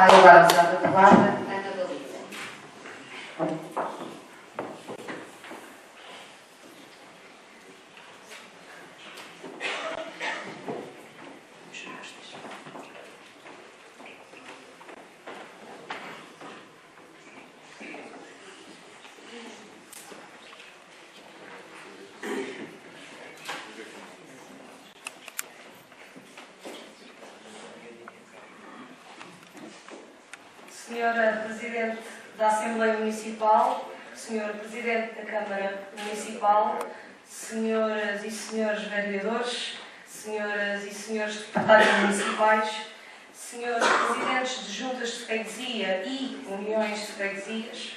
Vai agora usar a palavra Ana Galiza. Senhora Presidente da Assembleia Municipal, Senhor Presidente da Câmara Municipal, Senhoras e Senhores Vereadores, Senhoras e Senhores Deputados Municipais, Senhores Presidentes de Juntas de Freguesia e Uniões de Freguesias,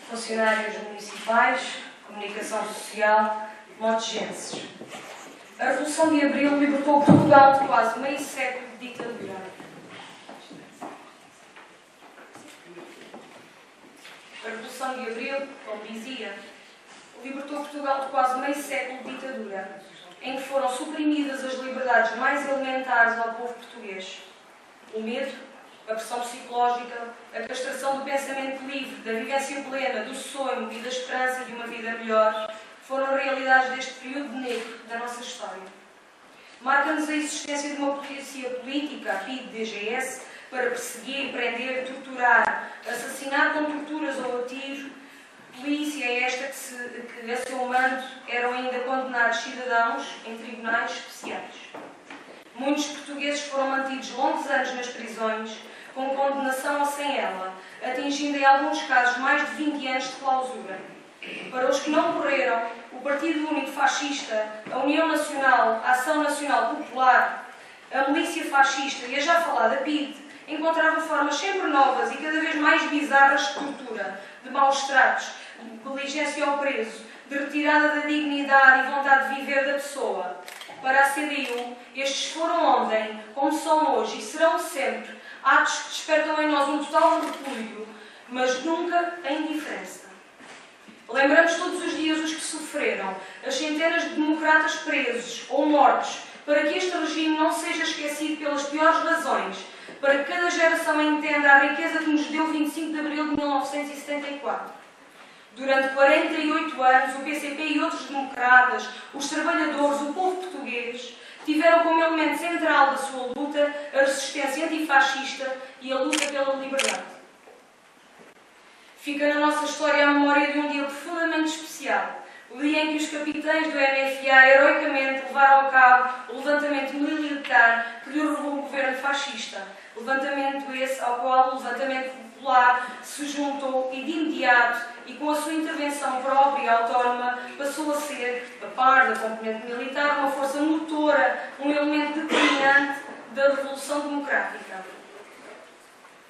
funcionários municipais, comunicação social, montegenses. A Revolução de Abril libertou Portugal de quase meio século de ditadura. A Revolução de Abril, como dizia, libertou Portugal de quase meio século de ditadura, em que foram suprimidas as liberdades mais elementares ao povo português. O medo, a pressão psicológica, a castração do pensamento livre, da vivência plena, do sonho e da esperança de uma vida melhor, foram realidades deste período negro da nossa história. Marca-nos a existência de uma polícia política, a PIDE-DGS, para perseguir, prender, torturar, assassinar com torturas ou a tiro, polícia esta que a seu mando eram ainda condenados cidadãos em tribunais especiais. Muitos portugueses foram mantidos longos anos nas prisões, com condenação ou sem ela, atingindo em alguns casos mais de 20 anos de clausura. Para os que não morreram, o Partido Único Fascista, a União Nacional, a Ação Nacional Popular, a milícia fascista e a já falada PIDE encontravam formas sempre novas e cada vez mais bizarras de tortura, de maus tratos, de negligência ao preso, de retirada da dignidade e vontade de viver da pessoa. Para a CDU, estes foram ontem, como são hoje e serão sempre, atos que despertam em nós um total repúdio, mas nunca a indiferença. Lembramos todos os dias os que sofreram, as centenas de democratas presos ou mortos, para que este regime não seja esquecido pelas piores razões, para que cada geração entenda a riqueza que nos deu 25 de abril de 1974. Durante 48 anos, o PCP e outros democratas, os trabalhadores, o povo português, tiveram como elemento central da sua luta a resistência antifascista e a luta pela liberdade. Fica na nossa história a memória de um dia profundamente especial, o dia em que os capitães do MFA heroicamente levaram a cabo o levantamento militar que derrubou o governo fascista. Levantamento esse ao qual o levantamento popular se juntou e de imediato, e com a sua intervenção própria e autónoma, passou a ser, a par da componente militar, uma força motora, um elemento determinante da Revolução Democrática.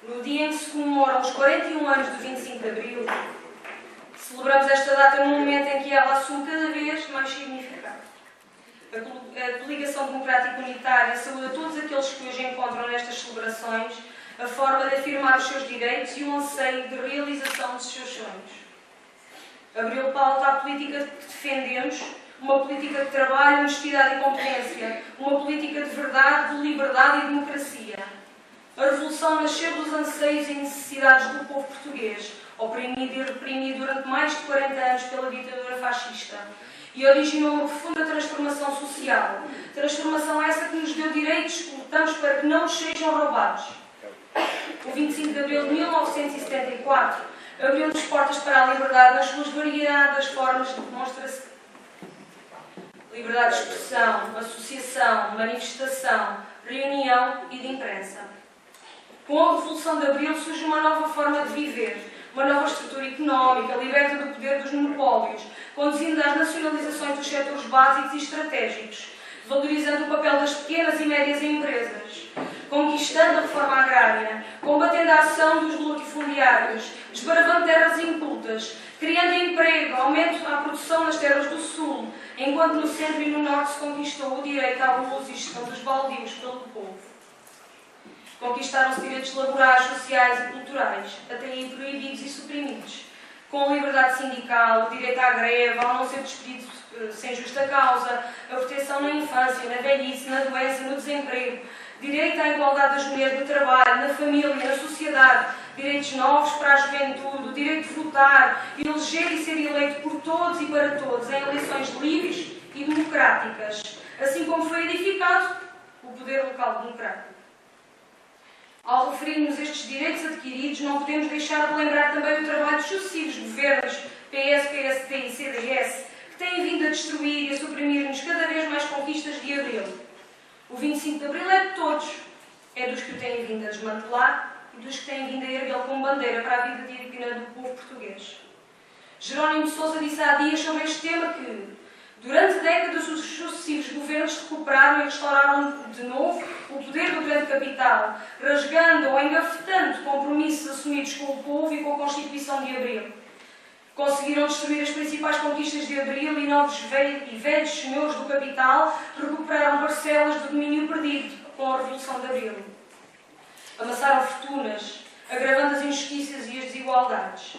No dia em que se comemoram os 41 anos do 25 de Abril, celebramos esta data num momento em que ela assume cada vez mais significado. A Coligação Democrática Unitária saúda todos aqueles que hoje encontram nestas celebrações a forma de afirmar os seus direitos e o anseio de realização dos seus sonhos. Abril pauta a política que defendemos, uma política de trabalho, honestidade e competência, uma política de verdade, de liberdade e democracia. A Revolução nasceu dos anseios e necessidades do povo português, oprimido e reprimido durante mais de 40 anos pela ditadura fascista, e originou uma profunda transformação social. Transformação essa que nos deu direitos que lutamos para que não nos sejam roubados. O 25 de abril de 1974 abriu-nos portas para a liberdade nas suas variadas formas de demonstração. Liberdade de expressão, associação, manifestação, reunião e de imprensa. Com a Revolução de Abril surge uma nova forma de viver, uma nova estrutura económica, liberta do poder dos monopólios, conduzindo às nacionalizações dos setores básicos e estratégicos, valorizando o papel das pequenas e médias empresas, conquistando a reforma agrária, combatendo a ação dos latifundiários, desbravando terras incultas, criando emprego, aumento à produção nas terras do Sul, enquanto no centro e no norte se conquistou o direito à uso e gestão dos baldios pelo povo. Conquistaram-se direitos laborais, sociais e culturais, até aí proibidos e suprimidos, com a liberdade sindical, o direito à greve, ao não ser despedido sem justa causa, a proteção na infância, na velhice, na doença, no desemprego, direito à igualdade das mulheres no trabalho, na família, na sociedade, direitos novos para a juventude, o direito de votar, eleger e ser eleito por todos e para todos em eleições livres e democráticas, assim como foi edificado o poder local democrático. Ao referirmos estes direitos adquiridos, não podemos deixar de lembrar também o trabalho dos sucessivos governos PS, PSD e CDS, que têm vindo a destruir e a suprimir-nos cada vez mais conquistas de Abril. O 25 de Abril é de todos, é dos que o têm vindo a desmantelar e dos que têm vindo a erguê-lo como bandeira para a vida digna do povo português. Jerónimo de Sousa disse há dias sobre este tema que, durante décadas, os sucessivos governos recuperaram e restauraram de novo o poder do grande capital, rasgando ou engafetando compromissos assumidos com o povo e com a Constituição de Abril. Conseguiram destruir as principais conquistas de Abril e novos e velhos senhores do capital recuperaram parcelas do domínio perdido com a Revolução de Abril. Amassaram fortunas, agravando as injustiças e as desigualdades.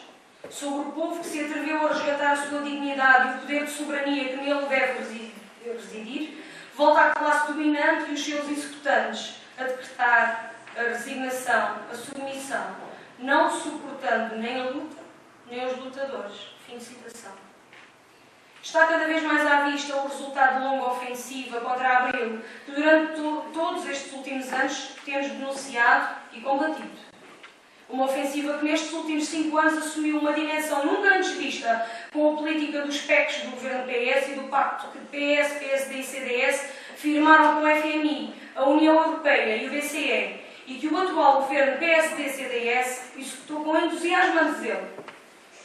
Sobre o povo que se atreveu a resgatar a sua dignidade e o poder de soberania que nele deve residir, volta à classe dominante e os seus executantes a decretar a resignação, a submissão, não suportando nem a luta, nem os lutadores. Fim de citação. Está cada vez mais à vista o resultado de longa ofensiva contra Abril, que durante todos estes últimos anos temos denunciado e combatido. Uma ofensiva que nestes últimos 5 anos assumiu uma dimensão nunca antes vista com a política dos PECs do governo PS e do pacto que PS, PSD e CDS firmaram com o FMI, a União Europeia e o BCE, e que o atual governo PSD-CDS executou com entusiasmo zelo.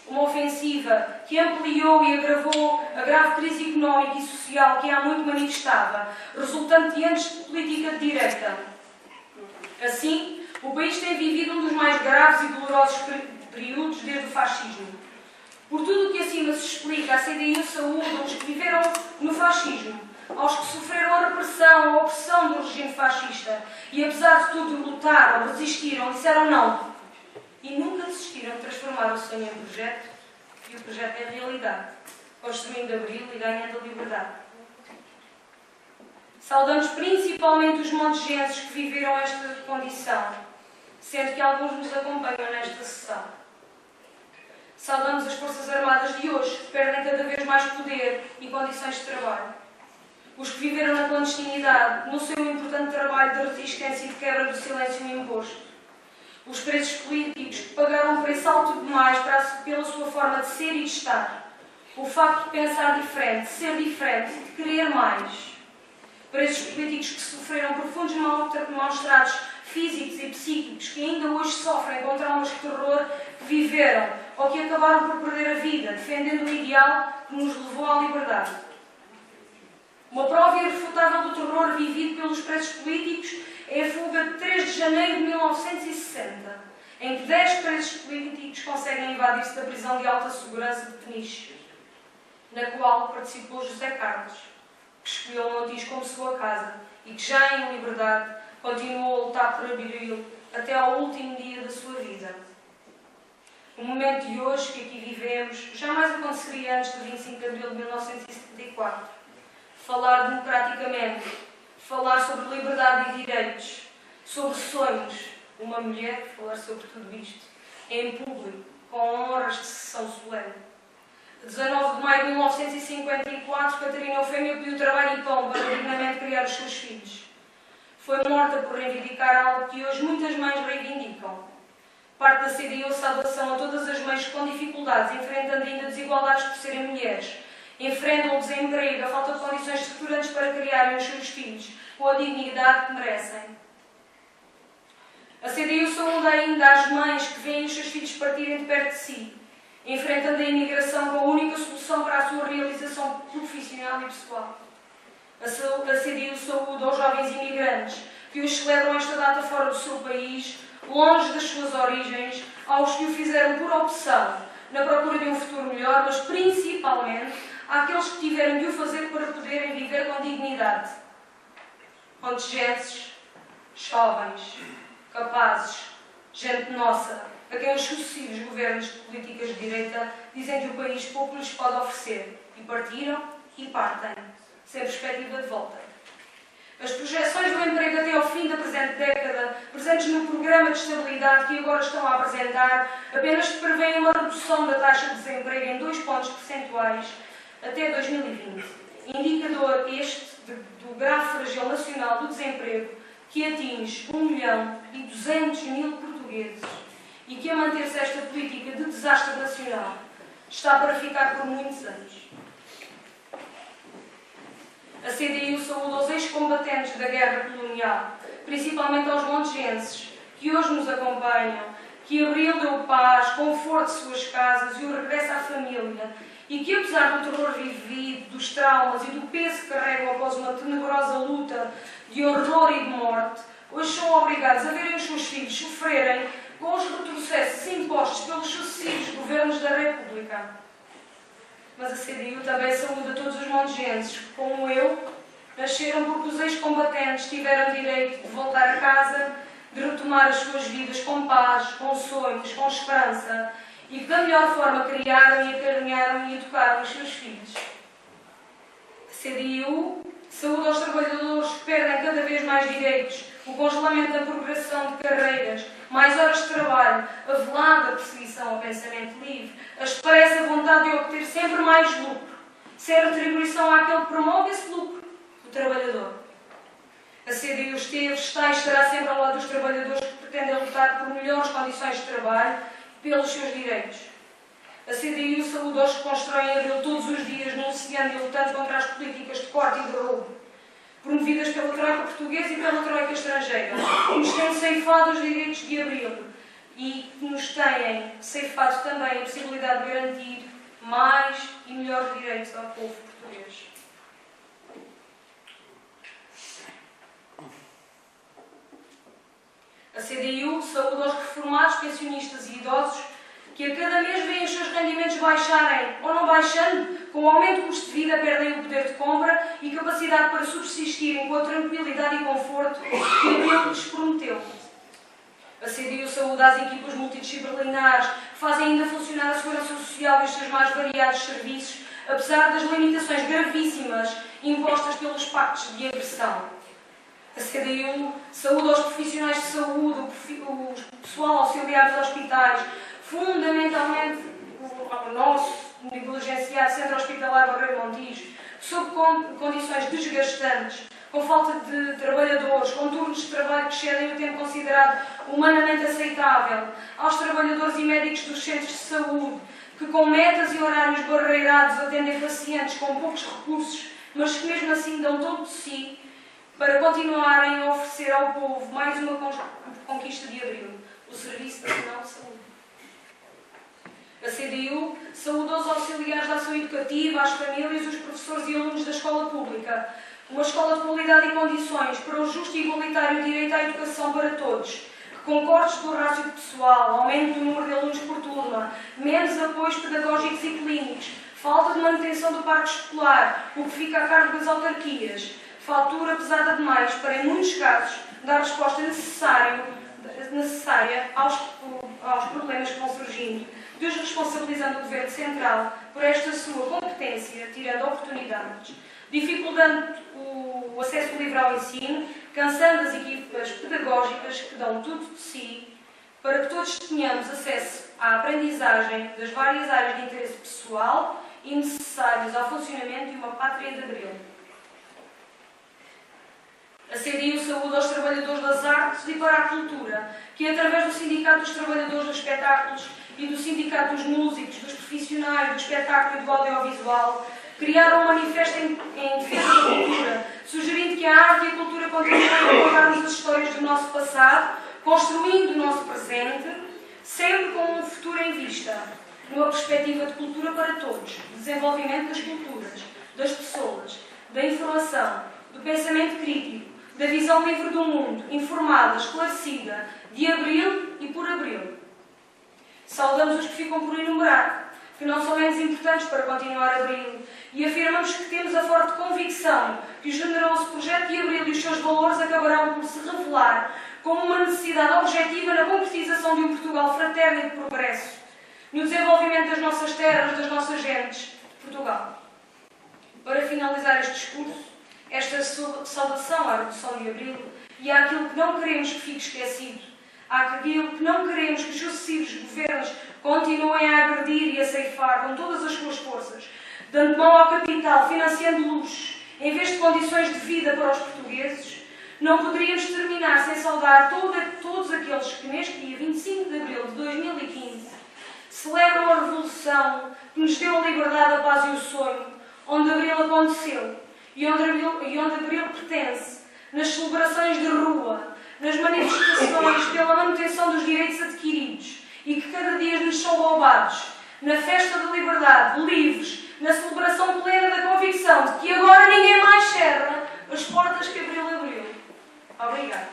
Uma ofensiva que ampliou e agravou a grave crise económica e social que há muito manifestava, resultante de anos de política de direita. Assim, o país tem vivido um dos mais graves e dolorosos períodos desde o fascismo. Por tudo o que acima se explica, a CDU saúda os que viveram no fascismo, aos que sofreram a repressão, a opressão do regime fascista e, apesar de tudo, lutaram, resistiram, disseram não. E nunca desistiram de transformar o sonho em projeto e o projeto em realidade, construindo Abril e ganhando a liberdade. Saudamos principalmente os montegenses que viveram esta condição, sendo que alguns nos acompanham nesta sessão. Saudamos as Forças Armadas de hoje, que perdem cada vez mais poder e condições de trabalho. Os que viveram na clandestinidade, no seu importante trabalho de resistência e de quebra do silêncio imposto. Os presos políticos que pagaram um preço alto demais pela sua forma de ser e de estar. O facto de pensar diferente, de ser diferente, de querer mais. Presos políticos que sofreram profundos maus-tratos físicos e psíquicos, que ainda hoje sofrem com traumas de terror que viveram ou que acabaram por perder a vida, defendendo o ideal que nos levou à liberdade. Uma prova irrefutável do terror vivido pelos presos políticos é a fuga de 3 de janeiro de 1960, em que 10 presos políticos conseguem invadir-se da prisão de alta segurança de Peniche, na qual participou José Carlos, que escolheu Montijo como sua casa e que, já em liberdade, continuou a lutar por Abril até ao último dia da sua vida. O momento de hoje que aqui vivemos jamais aconteceria antes do 25 de Abril de 1974. Falar democraticamente, falar sobre liberdade e direitos, sobre sonhos. Uma mulher falar sobre tudo isto, em público, com honras de sessão solene. 19 de maio de 1954, Catarina Eufémia pediu trabalho e pão para dignamente criar os seus filhos. Foi morta por reivindicar algo que hoje muitas mães reivindicam. Parte da CDU saudação a todas as mães com dificuldades, enfrentando ainda desigualdades por serem mulheres. Enfrentam o desemprego, a falta de condições estruturantes para criarem os seus filhos, com a dignidade que merecem. A CDU saúda ainda as mães que veem os seus filhos partirem de perto de si, enfrentando a imigração com a única solução para a sua realização profissional e pessoal. A CDU saúda aos jovens imigrantes que hoje celebram esta data fora do seu país, longe das suas origens, aos que o fizeram por opção, na procura de um futuro melhor, mas principalmente àqueles que tiveram de o fazer para poderem viver com dignidade. Contingentes, jovens, capazes, gente nossa, a quem os sucessivos governos de políticas de direita dizem que o país pouco lhes pode oferecer, e partiram e partem, sem perspectiva de volta. As projeções do emprego até ao fim da presente década, presentes no programa de estabilidade que agora estão a apresentar, apenas prevêem uma redução da taxa de desemprego em 2 pontos percentuais até 2020. Indicador este do grave flagelo nacional do desemprego que atinge 1.200.000 portugueses e que, a manter-se esta política de desastre nacional, está para ficar por muitos anos. A CDU saúda aos ex-combatentes da guerra colonial, principalmente aos montegenses, que hoje nos acompanham, que Abril deu paz, conforto de suas casas e o regresso à família, e que, apesar do terror vivido, dos traumas e do peso que carregam após uma tenebrosa luta de horror e de morte, hoje são obrigados a verem os seus filhos sofrerem com os retrocessos impostos pelos sucessivos governos da República. Mas a CDU também saúda todos os montegenses que, como eu, nasceram porque os ex-combatentes tiveram direito de voltar a casa, de retomar as suas vidas com paz, com sonhos, com esperança, e que da melhor forma criaram e acarinharam e educaram os seus filhos. A CDU saúda aos trabalhadores que perdem cada vez mais direitos, o congelamento da progressão de carreiras, mais horas de trabalho, a velada perseguição ao pensamento livre, a expressa vontade de obter sempre mais lucro, sem retribuição àquele que promove esse lucro, o trabalhador. A CDU esteve, está e estará sempre ao lado dos trabalhadores que pretendem lutar por melhores condições de trabalho e pelos seus direitos. A CDU saúda aos que constroem Abril todos os dias, denunciando e lutando contra as políticas de corte e de roubo, promovidas pela Troika portuguesa e pela Troika estrangeira, que nos têm ceifado os direitos de Abril e que nos têm ceifado também a possibilidade de garantir mais e melhores direitos ao povo português. A CDU saúda aos reformados, pensionistas e idosos que a cada mês veem os seus rendimentos baixarem ou não baixando, com o aumento do custo de vida perdem o poder de compra e capacidade para subsistirem com a tranquilidade e conforto que Abril lhes prometeu. A CDU saúda as equipas multidisciplinares que fazem ainda funcionar a segurança social e os seus mais variados serviços, apesar das limitações gravíssimas impostas pelos pactos de agressão. A CDU saúda aos profissionais de saúde, o pessoal auxiliar dos hospitais, fundamentalmente o nosso negligenciado Centro Hospitalar Barreiro Montijo, sob condições desgastantes, com falta de trabalhadores, com turnos de trabalho que excedem o tempo considerado humanamente aceitável, aos trabalhadores e médicos dos centros de saúde, que com metas e horários barreirados atendem pacientes com poucos recursos, mas que mesmo assim dão todo de si, para continuarem a oferecer ao povo mais uma conquista de Abril, o Serviço Nacional de Saúde. A CDU saúda os auxiliares da ação educativa, as famílias, os professores e alunos da escola pública, uma escola de qualidade e condições para o justo e igualitário direito à educação para todos, que com cortes do rácio pessoal, aumento do número de alunos por turma, menos apoios pedagógicos e clínicos, falta de manutenção do parque escolar, o que fica a cargo das autarquias, fatura pesada demais para, em muitos casos, dar resposta necessária aos problemas que vão surgindo, desresponsabilizando o Governo Central por esta sua competência, tirando oportunidades, dificultando o acesso livre ao ensino, cansando as equipas pedagógicas que dão tudo de si, para que todos tenhamos acesso à aprendizagem das várias áreas de interesse pessoal e necessários ao funcionamento de uma pátria de Abril. A CDU saúda aos trabalhadores das artes e para a cultura, que através do Sindicato dos Trabalhadores dos Espetáculos e do Sindicato dos Músicos, dos Profissionais do Espetáculo e do Audiovisual, criaram um manifesto em defesa da cultura, sugerindo que a arte e a cultura continuem a contar-nos as histórias do nosso passado, construindo o nosso presente, sempre com um futuro em vista, numa perspectiva de cultura para todos, desenvolvimento das culturas, das pessoas, da informação, do pensamento crítico, da visão livre do mundo, informada, esclarecida, de Abril e por Abril. Saudamos os que ficam por enumerar, que não são menos importantes para continuar Abril, e afirmamos que temos a forte convicção que o generoso projeto de Abril e os seus valores acabarão por se revelar como uma necessidade objetiva na concretização de um Portugal fraterno e de progresso, no desenvolvimento das nossas terras, das nossas gentes, Portugal. Para finalizar este discurso, esta saudação à Revolução de Abril e àquilo que não queremos que fique esquecido, àquilo que não queremos que os sucessivos governos continuem a agredir e a ceifar com todas as suas forças, dando mão ao capital, financiando luxos, em vez de condições de vida para os portugueses, não poderíamos terminar sem saudar todos aqueles que neste dia 25 de Abril de 2015 celebram a Revolução que nos deu a liberdade, a paz e o sonho, onde Abril aconteceu e onde Abril pertence, nas celebrações de rua, nas manifestações pela manutenção dos direitos adquiridos e que cada dia nos são roubados, na festa da liberdade, livres, na celebração plena da convicção de que agora ninguém mais cerra as portas que Abril abriu. Obrigada.